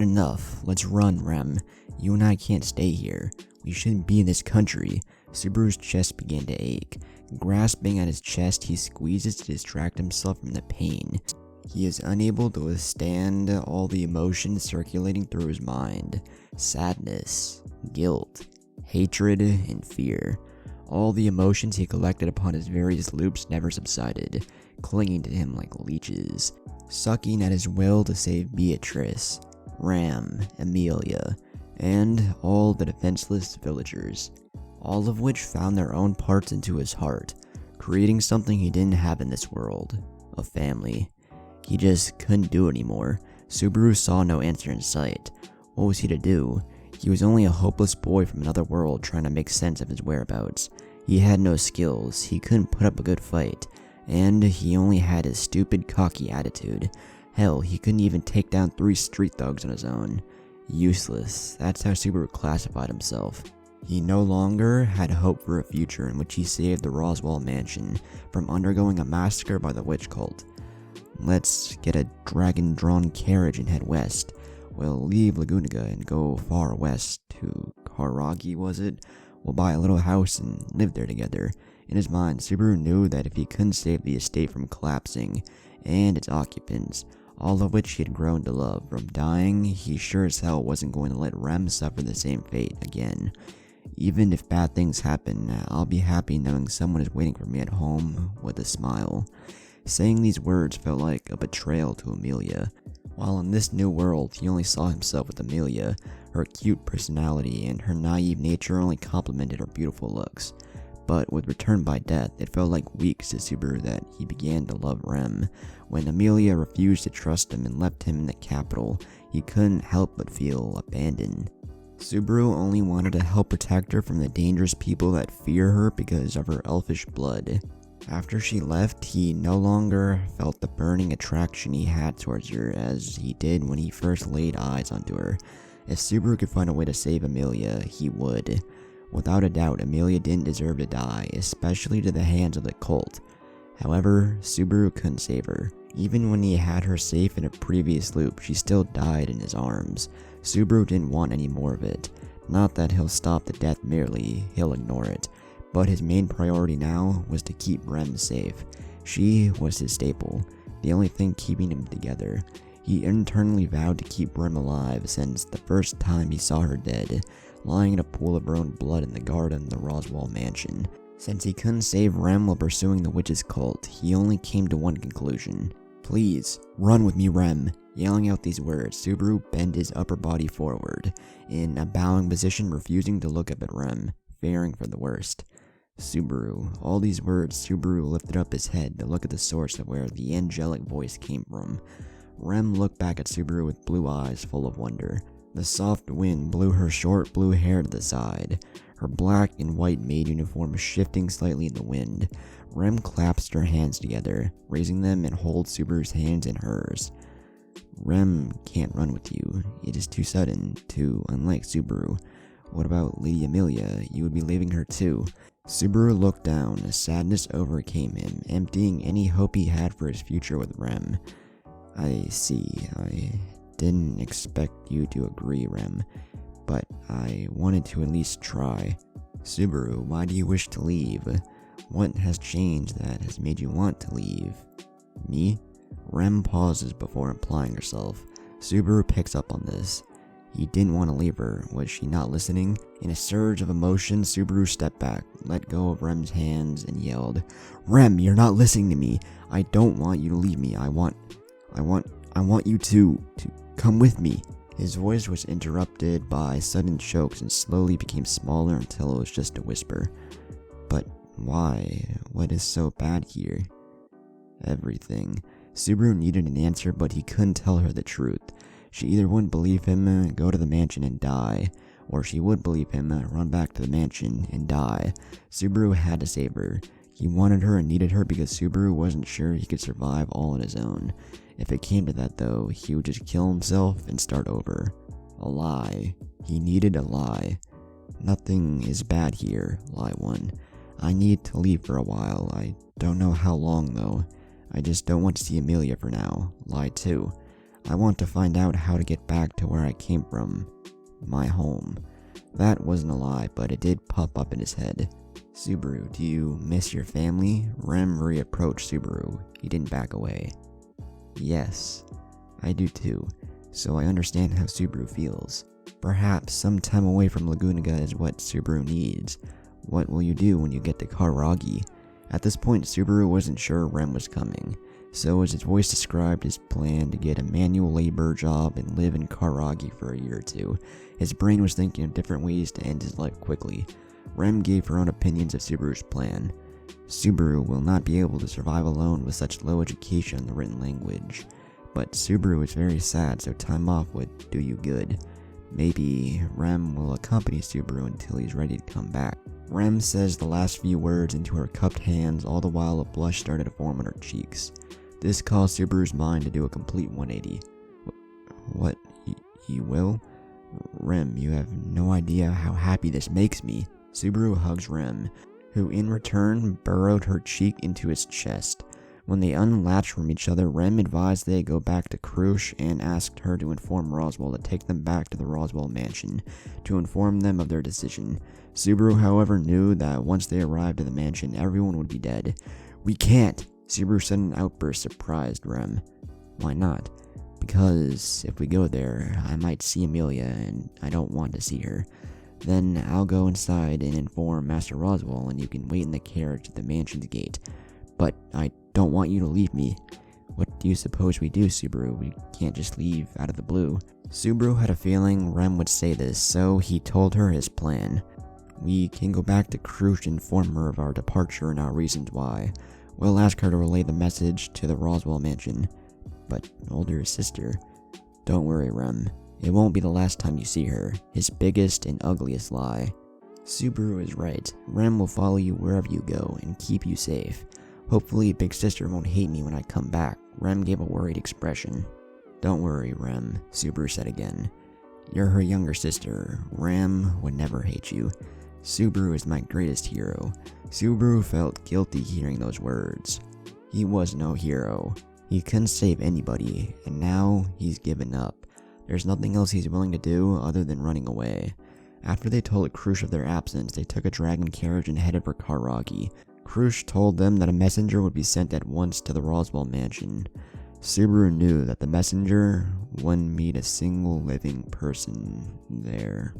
had enough. Let's run, Rem. You and I can't stay here. We shouldn't be in this country. Subaru's chest began to ache. Grasping at his chest, he squeezes to distract himself from the pain. He is unable to withstand all the emotions circulating through his mind. Sadness, guilt, hatred, and fear. All the emotions he collected upon his various loops never subsided, clinging to him like leeches, sucking at his will to save Beatrice, Ram, Amelia, and all the defenseless villagers, all of which found their own parts into his heart, creating something he didn't have in this world, a family. He just couldn't do it anymore. Subaru saw no answer in sight. What was he to do? He was only a hopeless boy from another world trying to make sense of his whereabouts. He had no skills, he couldn't put up a good fight, and he only had his stupid, cocky attitude. Hell, he couldn't even take down 3 street thugs on his own. Useless, that's how Subaru classified himself. He no longer had hope for a future in which he saved the Roswell mansion from undergoing a massacre by the witch cult. Let's get a dragon-drawn carriage and head west. We'll leave Laguniga and go far west to Karagi, was it? We'll buy a little house and live there together. In his mind, Subaru knew that if he couldn't save the estate from collapsing, and its occupants, all of which he had grown to love, from dying, he sure as hell wasn't going to let Rem suffer the same fate again. Even if bad things happen, I'll be happy knowing someone is waiting for me at home with a smile. Saying these words felt like a betrayal to Amelia. While in this new world, he only saw himself with Amelia, her cute personality and her naive nature only complemented her beautiful looks. But with Return by Death, it felt like weeks to Subaru that he began to love Rem. When Amelia refused to trust him and left him in the capital, he couldn't help but feel abandoned. Subaru only wanted to help protect her from the dangerous people that fear her because of her elfish blood. After she left, he no longer felt the burning attraction he had towards her as he did when he first laid eyes onto her. If Subaru could find a way to save Amelia, he would. Without a doubt, Amelia didn't deserve to die, especially to the hands of the cult. However, Subaru couldn't save her. Even when he had her safe in a previous loop, she still died in his arms. Subaru didn't want any more of it. Not that he'll stop the death merely, he'll ignore it. But his main priority now was to keep Rem safe. She was his staple, the only thing keeping him together. He internally vowed to keep Rem alive since the first time he saw her dead, lying in a pool of her own blood in the garden of the Roswell mansion. Since he couldn't save Rem while pursuing the witch's cult, he only came to one conclusion. Please, run with me, Rem. Yelling out these words, Subaru bent his upper body forward, in a bowing position, refusing to look up at Rem, fearing for the worst. Subaru. All these words, Subaru lifted up his head to look at the source of where the angelic voice came from. Rem looked back at Subaru with blue eyes full of wonder. The soft wind blew her short blue hair to the side, her black and white maid uniform shifting slightly in the wind. Rem clasped her hands together, raising them and held Subaru's hands in hers. Rem can't run with you. It is too sudden, too unlike Subaru. What about Lady Amelia? You would be leaving her too. Subaru looked down. Sadness overcame him, emptying any hope he had for his future with Rem. I see. I didn't expect you to agree, Rem, but I wanted to at least try. Subaru, why do you wish to leave? What has changed that has made you want to leave? Me? Rem pauses before implying herself. Subaru picks up on this. He didn't want to leave her. Was she not listening? In a surge of emotion, Subaru stepped back, let go of Rem's hands, and yelled, Rem, you're not listening to me. I don't want you to leave me. I want you to come with me. His voice was interrupted by sudden chokes and slowly became smaller until it was just a whisper. But why? What is so bad here? Everything. Subaru needed an answer, but he couldn't tell her the truth. She either wouldn't believe him, go to the mansion and die, or she would believe him, run back to the mansion and die. Subaru had to save her. He wanted her and needed her because Subaru wasn't sure he could survive all on his own. If it came to that though, he would just kill himself and start over. A lie. He needed a lie. Nothing is bad here, lie one. I need to leave for a while. I don't know how long though. I just don't want to see Amelia for now, lie two. I want to find out how to get back to where I came from. My home. That wasn't a lie, but it did pop up in his head. Subaru, do you miss your family? Rem reapproached Subaru. He didn't back away. Yes, I do too, so I understand how Subaru feels. Perhaps some time away from Laguniga is what Subaru needs. What will you do when you get to Karagi? At this point, Subaru wasn't sure Rem was coming, so as his voice described his plan to get a manual labor job and live in Karagi for a year or two, his brain was thinking of different ways to end his life quickly. Rem gave her own opinions of Subaru's plan. Subaru will not be able to survive alone with such low education in the written language. But Subaru is very sad, so time off would do you good. Maybe Rem will accompany Subaru until he's ready to come back. Rem says the last few words into her cupped hands, all the while a blush started to form on her cheeks. This caused Subaru's mind to do a complete 180. What? You will? Rem, you have no idea how happy this makes me. Subaru hugs Rem, who in return burrowed her cheek into his chest. When they unlatched from each other, Rem advised they go back to Krush and asked her to inform Roswell to take them back to the Roswell mansion, to inform them of their decision. Subaru, however, knew that once they arrived at the mansion, everyone would be dead. We can't! Subaru's sudden outburst surprised Rem. Why not? Because if we go there, I might see Amelia, and I don't want to see her. Then I'll go inside and inform Master Roswell, and you can wait in the carriage at the mansion's gate. But I don't want you to leave me. What do you suppose we do, Subaru? We can't just leave out of the blue. Subaru had a feeling Rem would say this, so he told her his plan. We can go back to Krush and inform her of our departure and our reasons why. We'll ask her to relay the message to the Roswell mansion. But older sister, don't worry, Rem. It won't be the last time you see her. His biggest and ugliest lie. Subaru is right. Rem will follow you wherever you go and keep you safe. Hopefully, Big Sister won't hate me when I come back. Rem gave a worried expression. Don't worry, Rem, Subaru said again. You're her younger sister. Rem would never hate you. Subaru is my greatest hero. Subaru felt guilty hearing those words. He was no hero. He couldn't save anybody, and now he's given up. There's nothing else he's willing to do other than running away. After they told Krush of their absence, they took a dragon carriage and headed for Karagi. Krush told them that a messenger would be sent at once to the Roswell mansion. Subaru knew that the messenger wouldn't meet a single living person there.